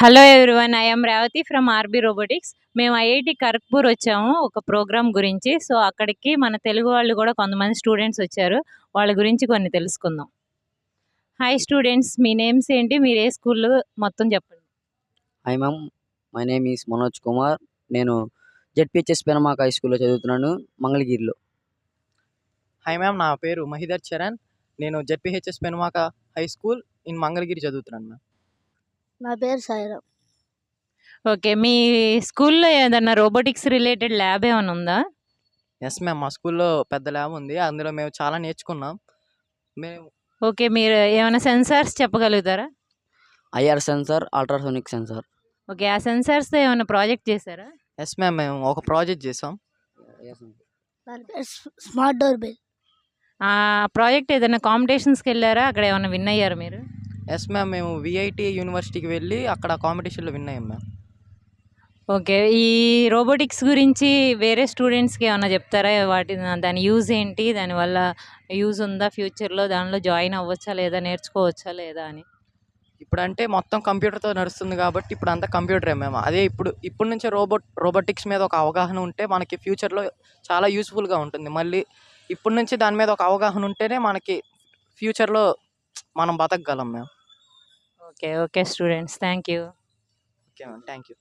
Hello everyone, I am Revathi from RB robotics. మేము IIT Kharagpur వచ్చాము ఒక ప్రోగ్రామ్ గురించి. సో అక్కడికి మన తెలుగు వాళ్ళు కూడా కొంతమంది స్టూడెంట్స్ వచ్చారు. వాళ్ళ గురించి కొన్ని తెలుసుకుందాం. హాయ్ స్టూడెంట్స్, మీ నేమ్స్ ఏంటి, మీరు ఏ స్కూల్ మొత్తం చెప్పండి. Hi ma'am, my name is Manoj Kumar. నేను జెడ్పిహెచ్ఎస్ పెనమాక హై స్కూల్లో చదువుతున్నాను, మంగళగిరిలో. హాయ్ మ్యామ్, నా పేరు మహిధర్ చరణ్. నేను ZPHS Penumaka high school in Mangalagiri చదువుతున్నాను మ్యామ్. నా పేరు సాయిరామ్. ఓకే, మీ స్కూల్లో ఏదన్నా రోబోటిక్స్ రిలేటెడ్ ల్యాబ్ ఏమైనా ఉందా? ఎస్ మ్యామ్, మా స్కూల్లో పెద్ద ల్యాబ్ ఉంది. అందులో మేము చాలా నేర్చుకున్నాం. మేము ఓకే, మీరు ఏమైనా సెన్సార్స్ చెప్పగలుగుతారా? IR censor, ultrasonic sensor. Okay, ఆ సెన్సార్స్తో ఏమైనా ప్రాజెక్ట్ చేశారా? ఎస్ మ్యామ్, మేము ఒక ప్రాజెక్ట్ చేసాం. దాని పేరు స్మార్ట్ డోర్ బెల్. ఆ ప్రాజెక్ట్ ఏదైనా కాంపిటీషన్స్కి వెళ్ళారా? అక్కడ ఏమైనా విన్ అయ్యారా మీరు? ఎస్ మ్యామ్, మేము విఐటి యూనివర్సిటీకి వెళ్ళి అక్కడ కాంపిటీషన్లో విన్ అయ్యాం మ్యామ్. ఓకే, ఈ రోబోటిక్స్ గురించి వేరే స్టూడెంట్స్కి ఏమైనా చెప్తారా? దాని యూజ్ ఏంటి, దానివల్ల యూజ్ ఉందా ఫ్యూచర్లో, దానిలో జాయిన్ అవ్వచ్చా లేదా, నేర్చుకోవచ్చా లేదా అని? ఇప్పుడంటే మొత్తం కంప్యూటర్తో నడుస్తుంది కాబట్టి ఇప్పుడు అంతా కంప్యూటరే మ్యామ్. అదే ఇప్పుడు నుంచే రోబోటిక్స్ మీద ఒక అవగాహన ఉంటే మనకి ఫ్యూచర్లో చాలా యూస్ఫుల్గా ఉంటుంది. మళ్ళీ ఇప్పటి నుంచి దాని మీద ఒక అవగాహన ఉంటేనే మనకి ఫ్యూచర్లో మనం బతకగలం ma'am. Okay okay students, thank you. Okay ma'am, thank you.